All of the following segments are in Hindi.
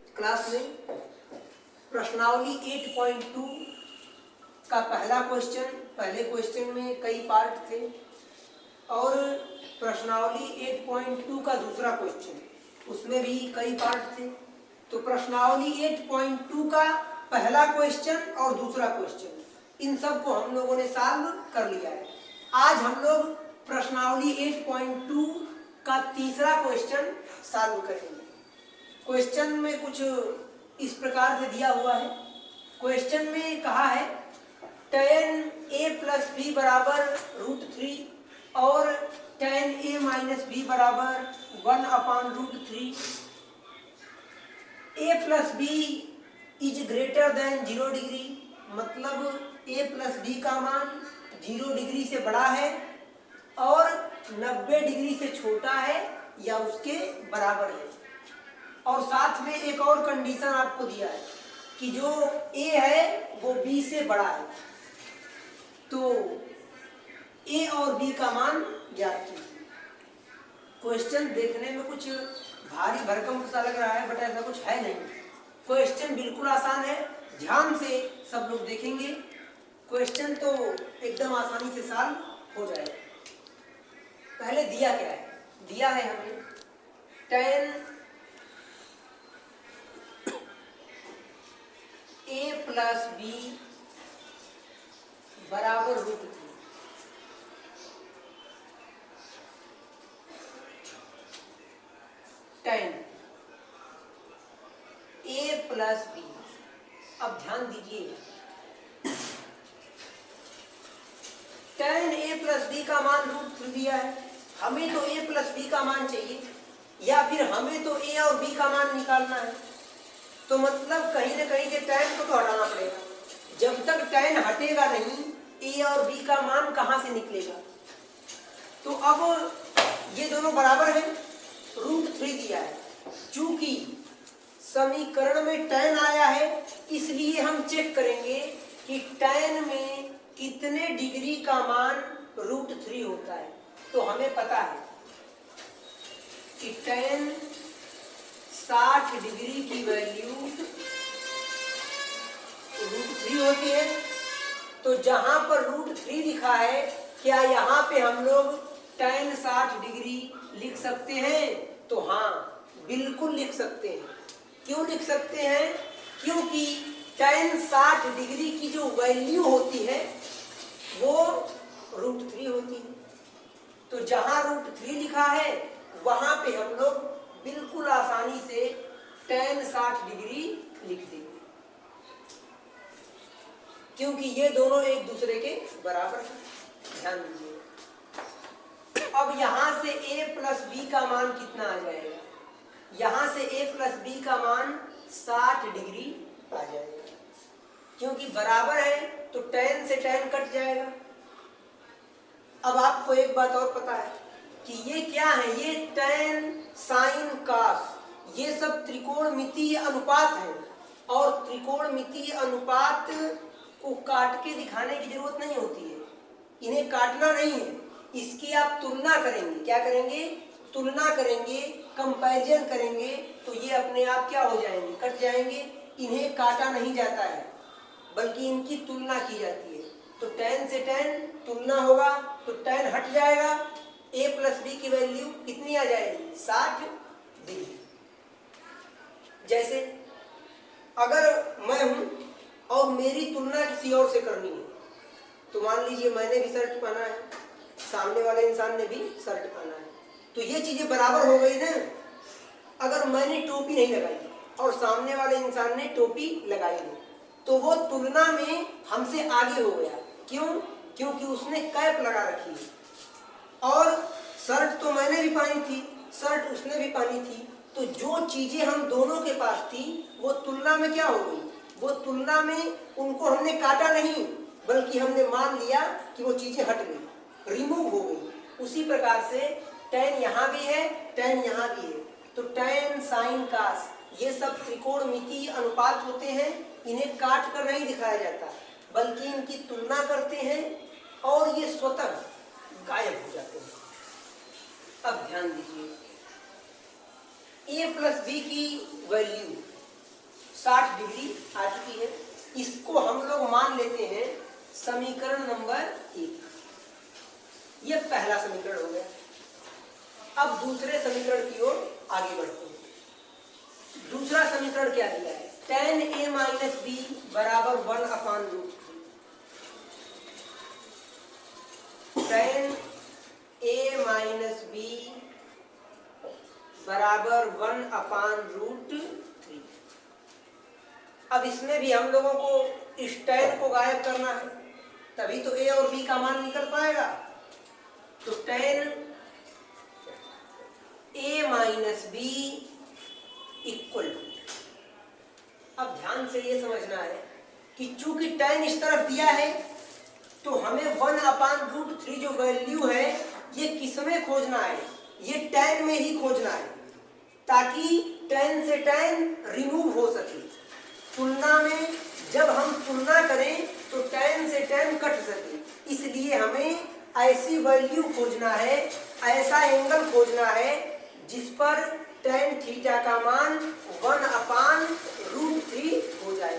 क्लास में प्रश्नावली 8.2 का पहला क्वेश्चन, पहले क्वेश्चन में कई पार्ट थे, और प्रश्नावली 8.2 का दूसरा क्वेश्चन उसमें भी कई पार्ट थे। तो प्रश्नावली 8.2 का पहला क्वेश्चन और दूसरा क्वेश्चन, इन सब को हम लोगों ने सॉल्व कर लिया है। आज हम लोग प्रश्नावली 8.2 का तीसरा क्वेश्चन सॉल्व करेंगे। क्वेश्चन में कुछ इस प्रकार से दिया हुआ है। क्वेश्चन में कहा है tan a प्लस बी बराबर √3 और tan a माइनस बी बराबर 1/√3। a plus B is greater than 0 degree, मतलब a प्लस बी का मान 0 डिग्री से बड़ा है और 90 डिग्री से छोटा है या उसके बराबर है। और साथ में एक और कंडीशन आपको दिया है कि जो a है वो b से बड़ा है। तो a और b का मान ज्ञात कीजिए। क्वेश्चन देखने में कुछ भारी भरकम सा लग रहा है, बट ऐसा कुछ है नहीं। क्वेश्चन बिल्कुल आसान है, ध्यान से सब लोग देखेंगे। क्वेश्चन तो एकदम आसानी से सॉल्व हो जाएगा। पहले दिया क्या है? दिया है हमें tan a प्लस बी बराबर √3। tan a प्लस बी, अब ध्यान दीजिए, tan a प्लस बी का मान √3 दिया है। हमें तो a प्लस बी का मान चाहिए, या फिर हमें तो a और b का मान निकालना है। तो मतलब कहीं ना कहीं से tan को तो हटाना पड़ेगा। जब तक tan हटेगा नहीं, a और b का मान कहाँ से निकलेगा? तो अब ये दोनों बराबर है, √3 दिया है। चूंकि समीकरण में tan आया है, इसलिए हम चेक करेंगे कि tan में कितने डिग्री का मान √3 होता है। तो हमें पता है कि tan 60 डिग्री की वैल्यू √3 होती है। तो जहां पर √3 लिखा है, क्या यहाँ पे हम लोग tan 60 डिग्री लिख सकते हैं? तो हाँ, बिल्कुल लिख सकते हैं। क्यों लिख सकते हैं? क्योंकि tan 60 डिग्री की जो वैल्यू होती है वो √3 होती है। तो जहां √3 लिखा है वहां पे हम लोग बिल्कुल आसानी से tan 60 डिग्री लिख देंगे, क्योंकि ये दोनों एक दूसरे के बराबर हैं। ध्यान दीजिए। अब यहां से a प्लस बी का मान कितना आ जाएगा? यहां से a प्लस बी का मान 60 डिग्री आ जाएगा। क्योंकि बराबर है तो tan से tan कट जाएगा। अब आपको एक बात और पता है कि ये क्या है? ये tan, sin, cos, ये सब त्रिकोणमितीय अनुपात है। और त्रिकोणमितीय अनुपात को काट के दिखाने की जरूरत नहीं होती है, इन्हें काटना नहीं है। इसकी आप तुलना करेंगे। क्या करेंगे? तुलना करेंगे, कंपैरिजन करेंगे, तो ये अपने आप क्या हो जाएंगे? कट जाएंगे। इन्हें काटा नहीं जाता है, बल्कि इनकी तुलना की जाती है। तो tan से tan तुलना होगा तो tan हट जाएगा। a प्लस बी की वैल्यू कितनी आ जाएगी? 60 डिग्री। जैसे अगर मैं हूं और मेरी तुलना किसी और से करनी है, तो मान लीजिए मैंने भी शर्ट पहना है, सामने वाले इंसान ने भी शर्ट पहना है, तो ये चीजें बराबर हो गई ना। अगर मैंने टोपी नहीं लगाई और सामने वाले इंसान ने टोपी लगाई है, तो वो तुलना में हमसे आगे हो गया। क्यों? क्योंकि उसने कैप लगा रखी है, और शर्ट तो मैंने भी पहनी थी, शर्ट उसने भी पहनी थी। तो जो चीजें हम दोनों के पास थी वो तुलना में क्या हो गई? वो तुलना में उनको हमने काटा नहीं, बल्कि हमने मान लिया कि वो चीजें हट गई, रिमूव हो गई। उसी प्रकार से tan यहाँ भी है, tan यहाँ भी है। तो tan, sin, cos ये सब त्रिकोणमितीय अनुपात होते हैं। इन्हें काट कर नहीं दिखाया जाता, बल्कि इनकी तुलना करते हैं और ये स्वतः गायब हो जाते हैं। अब ध्यान दीजिए, a प्लस बी की वैल्यू 60 डिग्री आ चुकी है। इसको हम लोग मान लेते हैं समीकरण नंबर 1। ये पहला समीकरण हो गया। अब दूसरे समीकरण की ओर आगे बढ़ते हैं। दूसरा समीकरण क्या दिया है? tan a माइनस बी बराबर 1/√3। tan a माइनस बी बराबर 1/√3। अब इसमें भी हम लोगों को इस tan को गायब करना है, तभी तो a और b का मान निकल पाएगा। तो tan a minus B equal to, अब ध्यान से ये समझना है कि चूंकि tan इस तरफ दिया है तो हमें 1/√3 जो वैल्यू है ये किसमें खोजना है? ये tan में ही खोजना है, ताकि tan से tan रिमूव हो सके। तुलना में जब हम तुलना करें तो tan से tan कट सके, इसलिए हमें ऐसी वैल्यू खोजना है, ऐसा एंगल खोजना है जिस पर tan थीटा का मान 1/√3 हो जाए।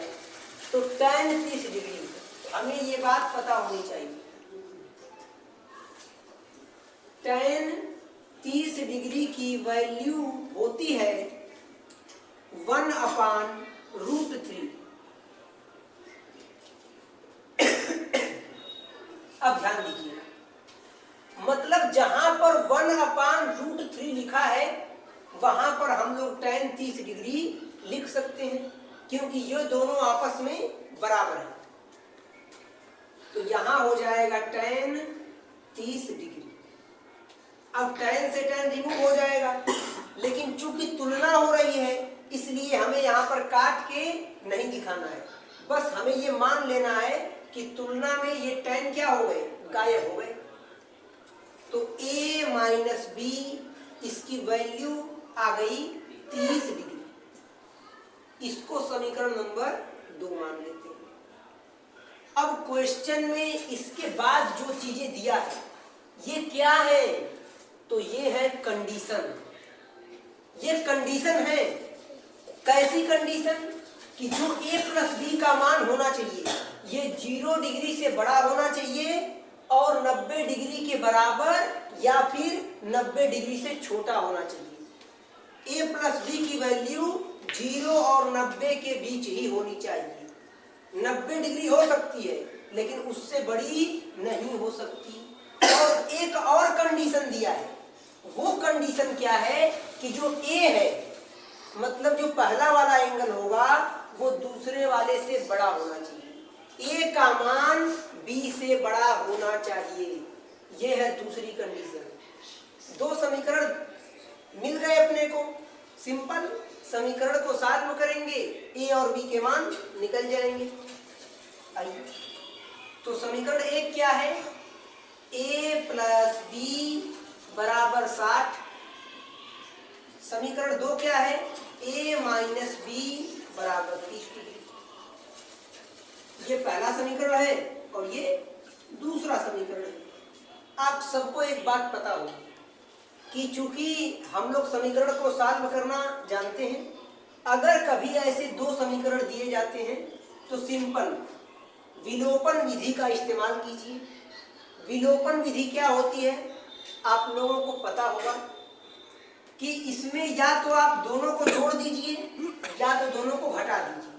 तो tan 30 डिग्री, हमें ये बात पता होनी चाहिए। tan 30 डिग्री की वैल्यू होती है 1/√3। अब ध्यान दीजिए, मतलब जहां पर 1/√3 लिखा है वहां पर हम लोग tan 30 डिग्री लिख सकते हैं, क्योंकि ये दोनों आपस में बराबर है। तो यहां हो जाएगा tan 30 डिग्री। अब tan से tan रिमूव हो जाएगा, लेकिन चूंकि तुलना हो रही है इसलिए हमें यहाँ पर काट के नहीं दिखाना है, बस हमें ये मान लेना है कि तुलना में ये tan क्या हो गए? गायब हो गए। तो a माइनस बी इसकी वैल्यू आ गई 30 डिग्री। इसको समीकरण नंबर 2 मान लेते हैं। अब क्वेश्चन में इसके बाद जो चीजें दिया है ये क्या है? तो ये है कंडीशन। ये कंडीशन है। कैसी कंडीशन? कि जो a प्लस बी का मान होना चाहिए ये 0 डिग्री से बड़ा होना चाहिए और 90 डिग्री के बराबर या फिर 90 डिग्री से छोटा होना चाहिए। a प्लस बी की वैल्यू 0 और 90 के बीच ही होनी चाहिए। 90 डिग्री हो सकती है लेकिन उससे बड़ी नहीं हो सकती। और एक और कंडीशन दिया है। वो कंडीशन क्या है? कि जो a है, मतलब जो पहला वाला एंगल होगा वो दूसरे वाले से बड़ा होना चाहिए। a का मान b से बड़ा होना चाहिए। ये है दूसरी कंडीशन। 2 समीकरण मिल गए अपने को। सिंपल समीकरण को साथ में करेंगे, a और b के मान निकल जाएंगे। आइए, तो समीकरण 1 क्या है? a प्लस बी बराबर 60। समीकरण 2 क्या है? a माइनस बी बराबर 30 डिग्री। ये पहला समीकरण है और ये दूसरा समीकरण है। आप सबको एक बात पता होगी कि चूंकि हम लोग समीकरण को सॉल्व करना जानते हैं, अगर कभी ऐसे 2 समीकरण दिए जाते हैं तो सिंपल विलोपन विधि का इस्तेमाल कीजिए। विलोपन विधि क्या होती है आप लोगों को पता होगा कि इसमें या तो आप दोनों को जोड़ दीजिए या तो दोनों को घटा दीजिए।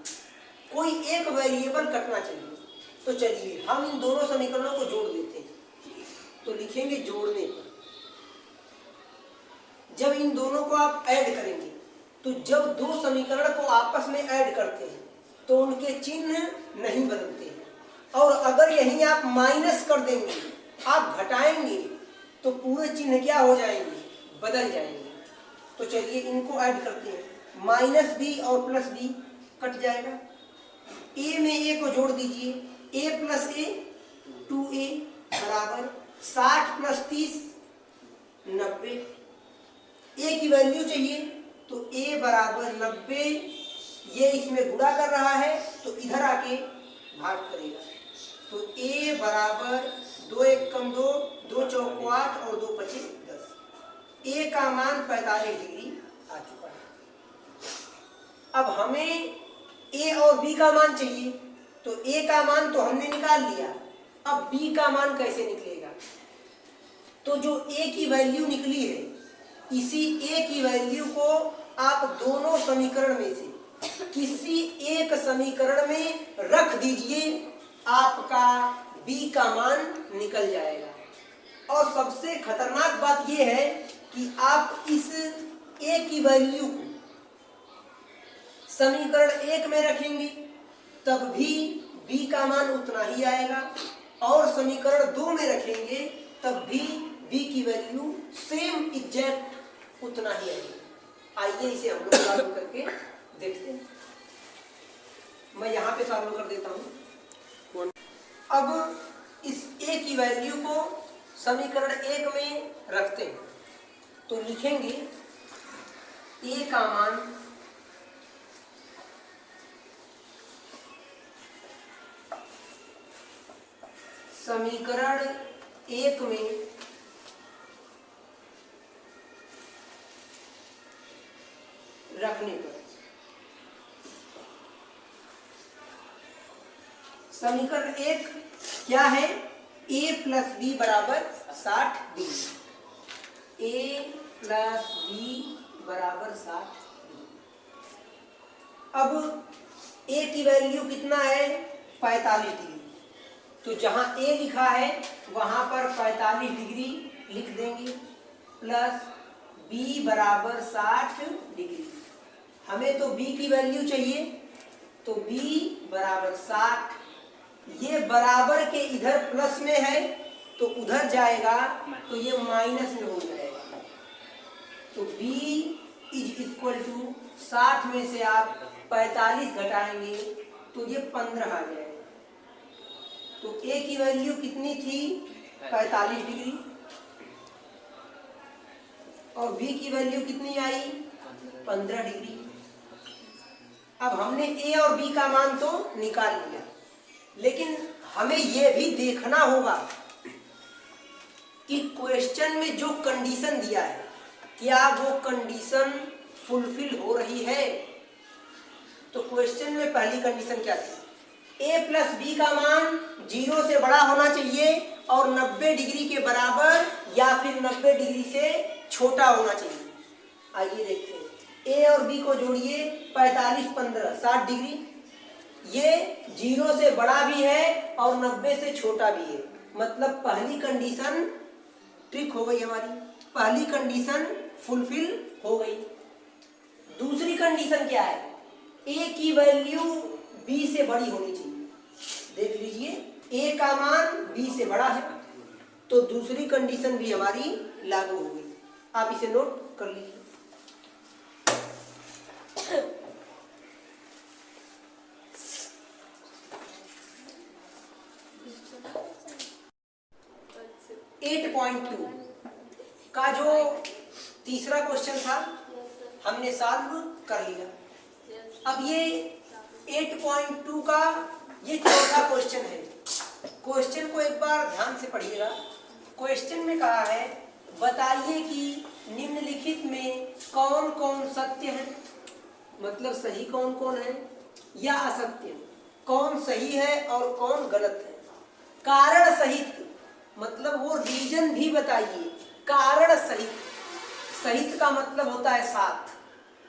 कोई एक वेरिएबल कटना चाहिए। तो चलिए हम इन दोनों समीकरणों को जोड़ देते हैं। तो लिखेंगे जोड़ने पर। जब इन दोनों को आप ऐड करेंगे तो जब 2 समीकरण को आपस में ऐड करते हैं तो उनके चिन्ह नहीं बदलते हैं। और अगर यहीं आप माइनस कर देंगे, आप घटाएंगे, तो पूरे चिन्ह क्या हो जाएंगे? बदल जाएंगे। तो चलिए इनको ऐड करते हैं। माइनस बी और प्लस बी कट जाएगा। a में a को जोड़ दीजिए। a प्लस a 2a बराबर 60 प्लस 30 90। a की वैल्यू चाहिए तो a बराबर 90। ये इसमें गुणा कर रहा है तो इधर आके भाग करेगा। तो a बराबर 2 1 कम 2, 2 चौक 8 और 2 पचे 10। a का मान 45 डिग्री आ चुका है। अब हमें ए और बी का मान चाहिए, तो ए का मान तो हमने निकाल लिया, अब बी का मान कैसे निकलेगा? तो जो ए की वैल्यू निकली है, इसी ए की वैल्यू को आप दोनों समीकरण में से किसी एक समीकरण में रख दीजिए, आपका बी का मान निकल जाएगा। और सबसे खतरनाक बात यह है कि आप इस ए की वैल्यू को समीकरण 1 में रखेंगे तब भी बी का मान उतना ही आएगा, और समीकरण 2 में रखेंगे तब भी बी की वैल्यू सेम एग्जैक्ट उतना ही आएगी। आइए इसे हम लोग सॉल्व करके देखते हैं। मैं यहाँ पे सॉल्व कर देता हूँ। अब इस ए की वैल्यू को समीकरण 1 में रखते हैं, तो लिखेंगे ए का मान समीकरण 1 में रखने पर समीकरण 1 क्या है? a प्लस बी बराबर 60 डिग्री। a प्लस बी बराबर 60 डिग्री। अब a की वैल्यू कितना है? 45 डिग्री। तो जहां a लिखा है वहां पर 45 डिग्री लिख देंगे, प्लस b बराबर 60 डिग्री। हमें तो b की वैल्यू चाहिए, तो b बराबर 60। ये बराबर के इधर प्लस में है तो उधर जाएगा तो ये माइनस में हो जाएगा। तो b इज इक्वल टू 60 में से आप 45 घटाएंगे तो ये 15 आ जाएगा। तो a की वैल्यू कितनी थी? 45 डिग्री, और b की वैल्यू कितनी आई? 15 डिग्री। अब हमने a और b का मान तो निकाल लिया, लेकिन हमें यह भी देखना होगा कि क्वेश्चन में जो कंडीशन दिया है क्या वो कंडीशन फुलफिल हो रही है। तो क्वेश्चन में पहली कंडीशन क्या थी? a प्लस बी का मान 0 से बड़ा होना चाहिए और 90 डिग्री के बराबर या फिर 90 डिग्री से छोटा होना चाहिए। आइए देखते हैं, a और b को जोड़िए, 45 15 60 डिग्री। ये 0 से बड़ा भी है और 90 से छोटा भी है, मतलब पहली कंडीशन ठीक हो गई हमारी, पहली कंडीशन फुलफिल हो गई। दूसरी कंडीशन क्या है? a की वैल्यू b से बड़ी होनी चाहिए। देख लीजिए, a का मान b से बड़ा है, तो दूसरी कंडीशन भी हमारी लागू हो गई। आप इसे नोट कर लीजिए। का जो तीसरा क्वेश्चन था हमने सॉल्व कर लिया। अब ये 8.2 का ये चौथा क्वेश्चन है। क्वेश्चन को एक बार ध्यान से पढ़िएगा। क्वेश्चन में कहा है, बताइए कि निम्नलिखित में कौन कौन सत्य है, मतलब सही कौन कौन है या असत्य, कौन सही है और कौन गलत है। कारण सहित मतलब वो रीजन भी बताइए। कारण सहित, सहित का मतलब होता है साथ,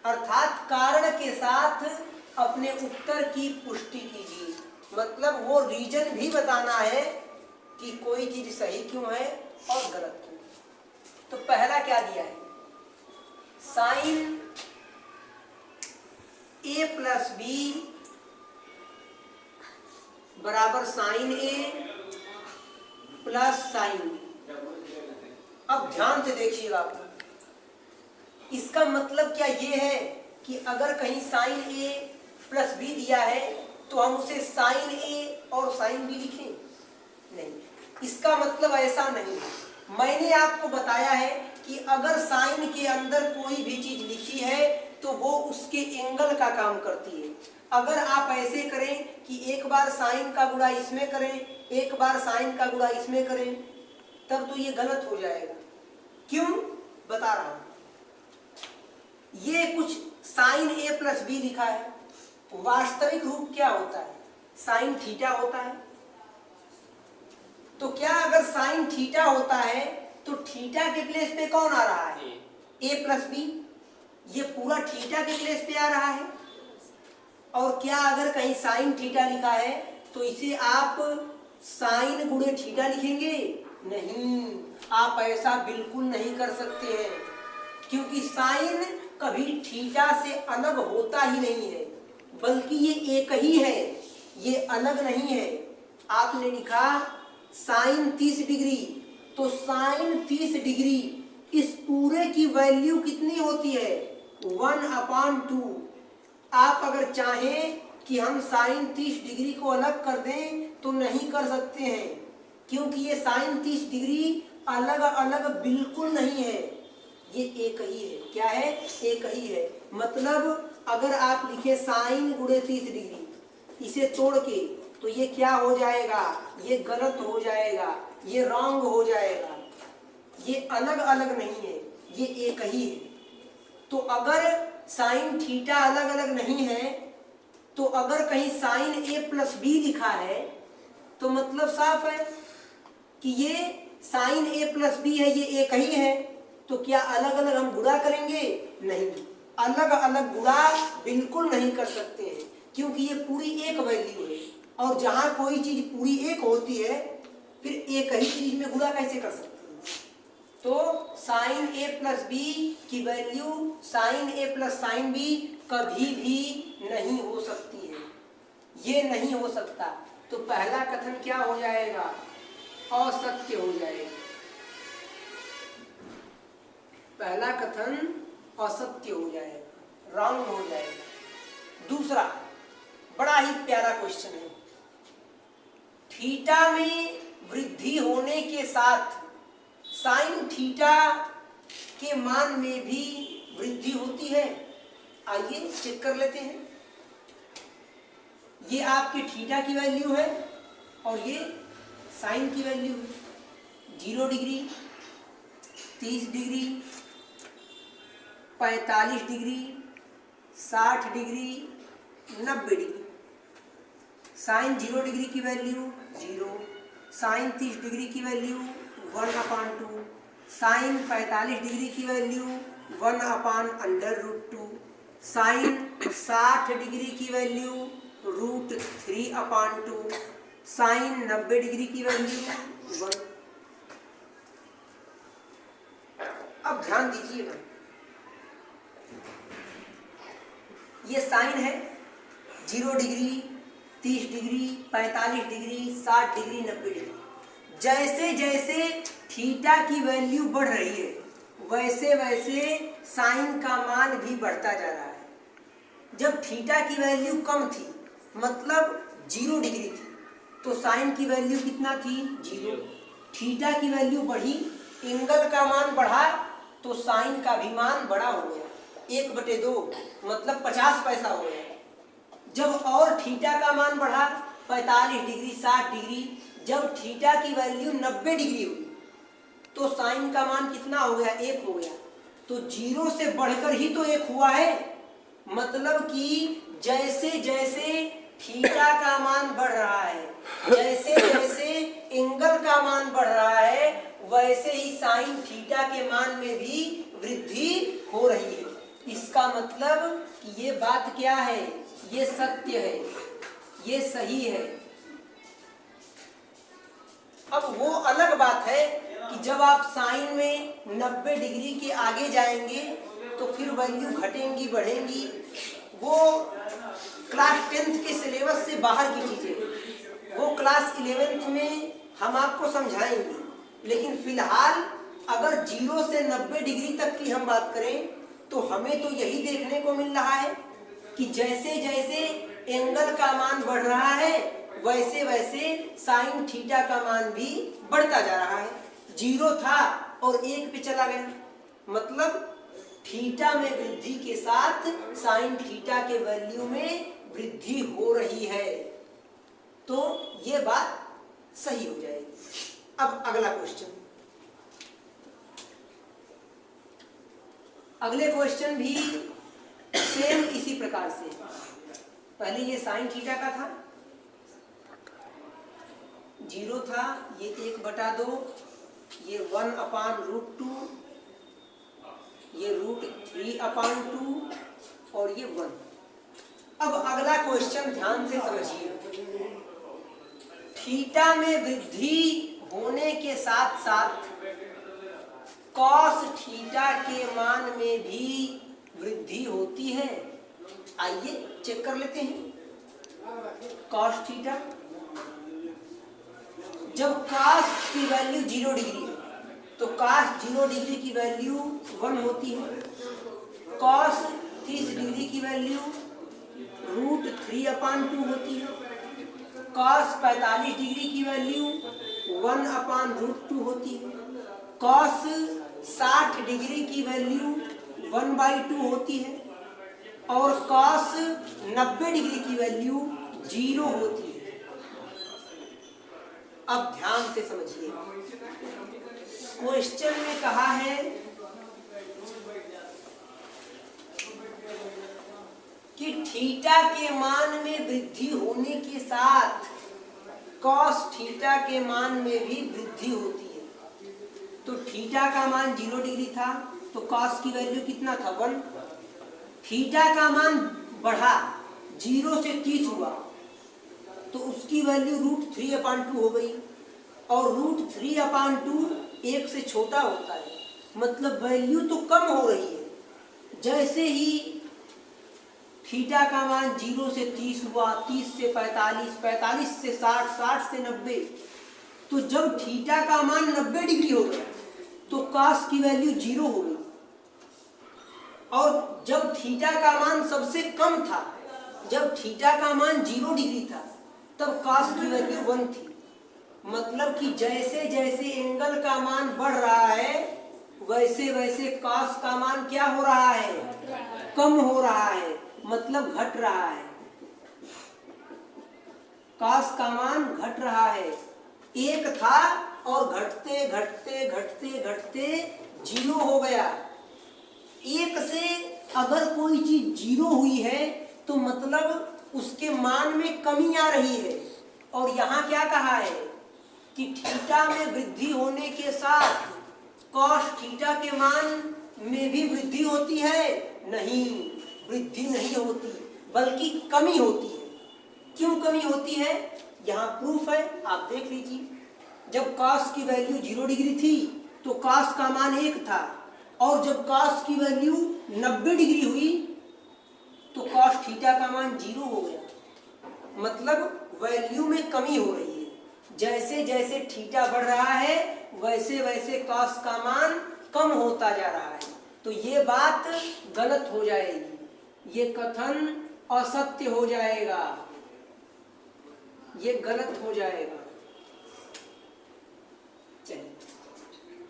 अर्थात कारण के साथ अपने उत्तर की पुष्टि कीजिए। मतलब वो रीजन भी बताना है कि कोई चीज सही क्यों है और गलत क्यों। तो पहला क्या दिया है? साइन a प्लस बी बराबर sine a plus sine B. अब ध्यान से देखिएगा, इसका मतलब क्या ये है कि अगर कहीं साइन a प्लस बी दिया है तो हम उसे साइन a और साइन बी लिखें? नहीं, इसका मतलब ऐसा नहीं है। मैंने आपको बताया है कि अगर साइन के अंदर कोई भी चीज लिखी है तो वो उसके एंगल का काम करती है। अगर आप ऐसे करें कि एक बार साइन का गुणा इसमें करें, एक बार साइन का गुणा इसमें करें, तब तो ये गलत हो जाएगा। क्यों? बता रहा हूं। ये कुछ साइन a प्लस बी लिखा है, वास्तविक रूप क्या होता है? साइन थीटा होता है। तो क्या अगर साइन थीटा होता है तो थीटा के प्लेस पे कौन आ रहा है? ए प्लस बी। ये पूरा थीटा के प्लेस पे आ रहा है। और क्या अगर कहीं साइन थीटा लिखा है तो इसे आप साइन गुणे थीटा लिखेंगे? नहीं, आप ऐसा बिल्कुल नहीं कर सकते हैं, क्योंकि साइन कभी थीटा से अलग होता ही नहीं है, बल्कि ये एक ही है, ये अलग नहीं है। आपने लिखा साइन 30 डिग्री, तो साइन 30 डिग्री इस पूरे की वैल्यू कितनी होती है? 1/2। आप अगर चाहें कि हम साइन 30 डिग्री को अलग कर दें तो नहीं कर सकते हैं, क्योंकि ये साइन 30 डिग्री अलग अलग बिल्कुल नहीं है, ये एक ही है। क्या है? एक ही है। मतलब अगर आप लिखे साइन गुणे 30 डिग्री, इसे तोड़ के, तो ये क्या हो जाएगा? ये गलत हो जाएगा, ये रॉन्ग हो जाएगा। ये अलग अलग नहीं है, ये एक ही है। तो अगर साइन थीटा अलग अलग नहीं है, तो अगर कहीं साइन ए प्लस बी लिखा है तो मतलब साफ है कि ये साइन ए प्लस बी है, ये एक ही है। तो क्या अलग अलग हम गुणा करेंगे? नहीं, अलग अलग गुणा बिल्कुल नहीं कर सकते हैं, क्योंकि ये पूरी एक वैल्यू है। और जहां कोई चीज पूरी एक होती है, फिर एक ही चीज में गुणा कैसे कर सकते हैं? तो साइन ए प्लस बी की वैल्यू साइन ए प्लस साइन बी कभी भी नहीं हो सकती है, ये नहीं हो सकता। तो पहला कथन क्या हो जाएगा? असत्य हो जाएगा। पहला कथन असत्य हो जाएगा, रॉन्ग हो जाएगा। दूसरा बड़ा ही प्यारा क्वेश्चन है। थीटा में वृद्धि होने के साथ साइन थीटा के मान में भी वृद्धि होती है। आइए चेक कर लेते हैं। ये आपके थीटा की वैल्यू है और ये साइन की वैल्यू है। 0 degree, 30 degree, 45 degree, 60 degree, 90 degree. Sine 0 degree की वैल्यू 0, साइन 30 डिग्री की वैल्यू 1/2, साइन 45 डिग्री की वैल्यू 1/√2, साइन 60 डिग्री की वैल्यू √3/2, साइन 90 डिग्री की वैल्यू 1। अब ध्यान दीजिएगा, ये साइन है 0 degree, 30 degree, 45 degree, 60 degree, 90 degree. जैसे जैसे थीटा की वैल्यू बढ़ रही है, वैसे वैसे साइन का मान भी बढ़ता जा रहा है। जब थीटा की वैल्यू कम थी, मतलब 0 डिग्री थी, तो साइन की वैल्यू कितना थी? 0। थीटा की वैल्यू बढ़ी, एंगल का मान बढ़ा, तो साइन का भी मान बड़ा हो गया, 1/2, मतलब 50 पैसा हो गया। जब और थीटा का मान बढ़ा 45 डिग्री, 60 डिग्री, जब थीटा की वैल्यू 90 डिग्री हुई, तो साइन का मान कितना हो गया? 1 हो गया। तो 0 से बढ़कर ही तो 1 हुआ है। मतलब कि जैसे जैसे थीटा का मान बढ़ रहा है, जैसे जैसे एंगल का मान बढ़ रहा है, वैसे ही साइन थीटा के मान में भी वृद्धि हो रही है। इसका मतलब कि ये बात क्या है? ये सत्य है, ये सही है। अब वो अलग बात है कि जब आप साइन में 90 डिग्री के आगे जाएंगे तो फिर वैल्यू घटेंगी, बढ़ेंगी। वो क्लास 10th के सिलेबस से बाहर की चीजें, वो क्लास 11th में हम आपको समझाएंगे। लेकिन फिलहाल अगर 0 से 90 डिग्री तक की हम बात करें, तो हमें तो यही देखने को मिल रहा है कि जैसे जैसे एंगल का मान बढ़ रहा है, वैसे वैसे साइन थीटा का मान भी बढ़ता जा रहा है। 0 था और 1 पे चला गया, मतलब थीटा में वृद्धि के साथ साइन थीटा के वैल्यू में वृद्धि हो रही है। तो ये बात सही हो जाएगी। अब अगला क्वेश्चन, अगले क्वेश्चन भी सेम इसी प्रकार से। पहले ये साइन थीटा का था, 0 था, ये 1/2, ये 1/√2, ये √3/2 और ये 1। अब अगला क्वेश्चन ध्यान से समझिए। थीटा में वृद्धि होने के साथ साथ कॉस थीटा के मान में भी वृद्धि होती है। आइए चेक कर लेते हैं। कॉस थीटा, जब कॉस की वैल्यू 0 डिग्री है तो कॉस 0 डिग्री की वैल्यू 1 होती है। कॉस 30 डिग्री की वैल्यू √3/2 होती है। कॉस 45 डिग्री की वैल्यू 1/√2 होती है। कॉस 60 डिग्री की वैल्यू 1/2 होती है और कॉस 90 डिग्री की वैल्यू 0 होती है। अब ध्यान से समझिए, क्वेश्चन में कहा है कि थीटा के मान में वृद्धि होने के साथ कॉस थीटा के मान में भी वृद्धि होती है। तो थीटा का मान 0 डिग्री था तो कॉस की वैल्यू कितना था, 1। थीटा का मान बढ़ा, 0 से 30 हुआ तो उसकी वैल्यू √3/2 हो गई और √3/2 1 से छोटा होता है, मतलब वैल्यू तो कम हो रही है। जैसे ही थीटा का मान 0 से 30 हुआ, 30 से 45, 45 से 60, 60 से 90, तो जब थीटा का मान 90 डिग्री हो गया तो कॉस की वैल्यू 0 हो गई। और जब थीटा का मान सबसे कम था, जब थीटा का मान 0 डिग्री था, तब कॉस की वैल्यू 1 थी। मतलब कि जैसे जैसे एंगल का मान बढ़ रहा है वैसे वैसे कॉस का मान क्या हो रहा है, कम हो रहा है, मतलब घट रहा है। कॉस का मान घट रहा है, 1 था और घटते घटते घटते घटते 0 हो गया। 1 से अगर कोई चीज 0 हुई है तो मतलब उसके मान में कमी आ रही है। और यहाँ क्या कहा है कि थीटा में वृद्धि होने के साथ कॉस थीटा के मान में भी वृद्धि होती है? नहीं, वृद्धि नहीं होती बल्कि कमी होती है। क्यों कमी होती है, यहाँ प्रूफ है, आप देख लीजिए। जब कॉस की वैल्यू 0 डिग्री थी तो कॉस का मान 1 था और जब कॉस की वैल्यू 90 डिग्री हुई तो कॉस थीटा का मान 0 हो गया, मतलब वैल्यू में कमी हो रही है। जैसे जैसे थीटा बढ़ रहा है वैसे वैसे कॉस का मान कम होता जा रहा है। तो ये बात गलत हो जाएगी, ये कथन असत्य हो जाएगा, ये गलत हो जाएगा। चलिए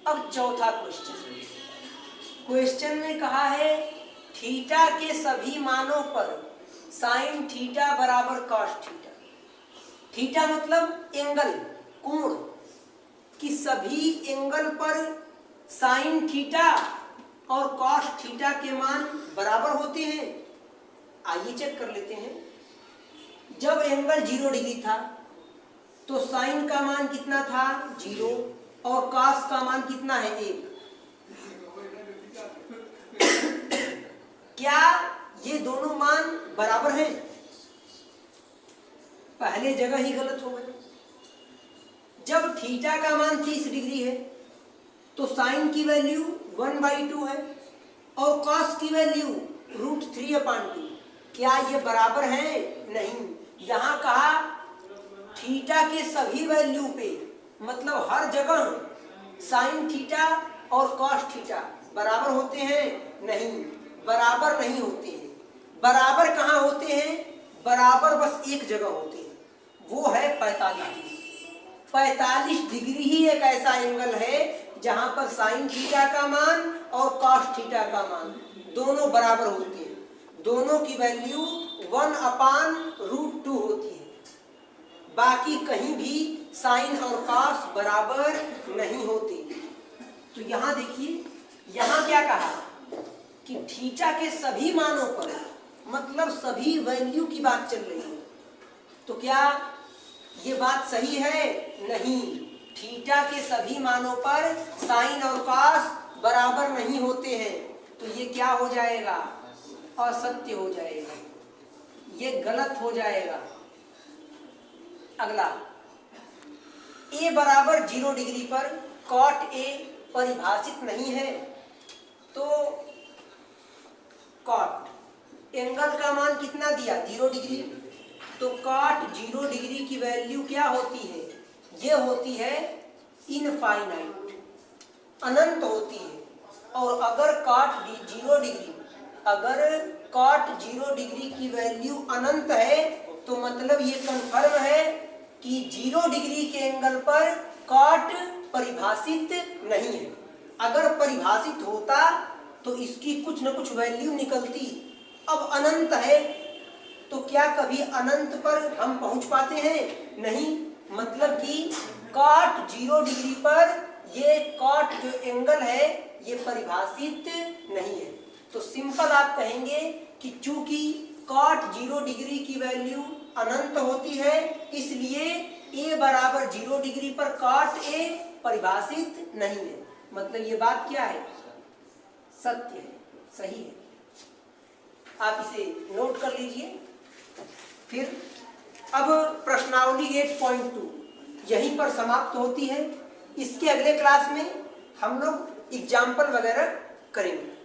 अब चौथा क्वेश्चन में कहा है थीटा के सभी मानों पर साइन थीटा बराबर कॉस थीटा। थीटा मतलब एंगल, कोण, कि सभी एंगल पर साइन थीटा और कॉस थीटा के मान बराबर होते हैं। आइए चेक कर लेते हैं। जब एंगल 0 डिग्री था तो साइन का मान कितना था, 0, और कॉस का मान कितना है, 1। क्या ये दोनों मान बराबर हैं? पहले जगह ही गलत हो गई। जब थीटा का मान 30 डिग्री है तो साइन की वैल्यू 1/2 है और कॉस की वैल्यू √3/2। क्या ये बराबर है? नहीं। यहाँ कहा थीटा के सभी वैल्यू पे, मतलब हर जगह साइन थीटा और कॉस थीटा बराबर होते हैं? नहीं, बराबर नहीं होते हैं। बराबर कहाँ होते हैं? बराबर बस एक जगह होते हैं, वो है 45। 45 डिग्री ही एक ऐसा एंगल है जहां पर साइन थीटा का मान और कॉस थीटा का मान दोनों बराबर होते हैं। दोनों की वैल्यू 1/√2 होती है। बाकी कहीं भी साइन और कॉस बराबर नहीं होते। तो यहाँ देखिए, यहाँ क्या कहा कि थीटा के सभी मानों पर, मतलब सभी वैल्यू की बात चल रही है। तो क्या ये बात सही है? नहीं। थीटा के सभी मानों पर साइन और कॉस बराबर नहीं होते हैं, तो ये क्या हो जाएगा? असत्य हो जाएगा, ये गलत हो जाएगा। अगला, ए बराबर 0 डिग्री पर कॉट ए परिभाषित नहीं है, तो कॉट एंगल का मान कितना दिया? 0 डिग्री। तो कॉट 0 डिग्री की वैल्यू क्या होती है? ये होती है इनफाइनाइट, अनंत होती है। और अगर कॉट 0 डिग्री, अगर कॉट 0 डिग्री की वैल्यू अनंत है, तो मतलब ये कन्फर्म है कि 0 डिग्री के एंगल पर कॉट परिभाषित नहीं है। अगर परिभाषित होता तो इसकी कुछ न कुछ वैल्यू निकलती। अब अनंत है, तो क्या कभी अनंत पर हम पहुंच पाते हैं? नहीं। मतलब कि कॉट 0 डिग्री पर ये कॉट जो एंगल है ये परिभाषित नहीं है। तो सिंपल आप कहेंगे कि चूंकि कॉट 0 डिग्री की वैल्यू अनंत होती है, इसलिए ए बराबर 0 डिग्री पर कॉट ए परिभाषित नहीं है। मतलब ये बात क्या है? सत्य है, सही है। आप इसे नोट कर लीजिए। फिर अब प्रश्नावली 8.2 यहीं पर समाप्त होती है। इसके अगले क्लास में हम लोग एग्जाम्पल वगैरह करेंगे।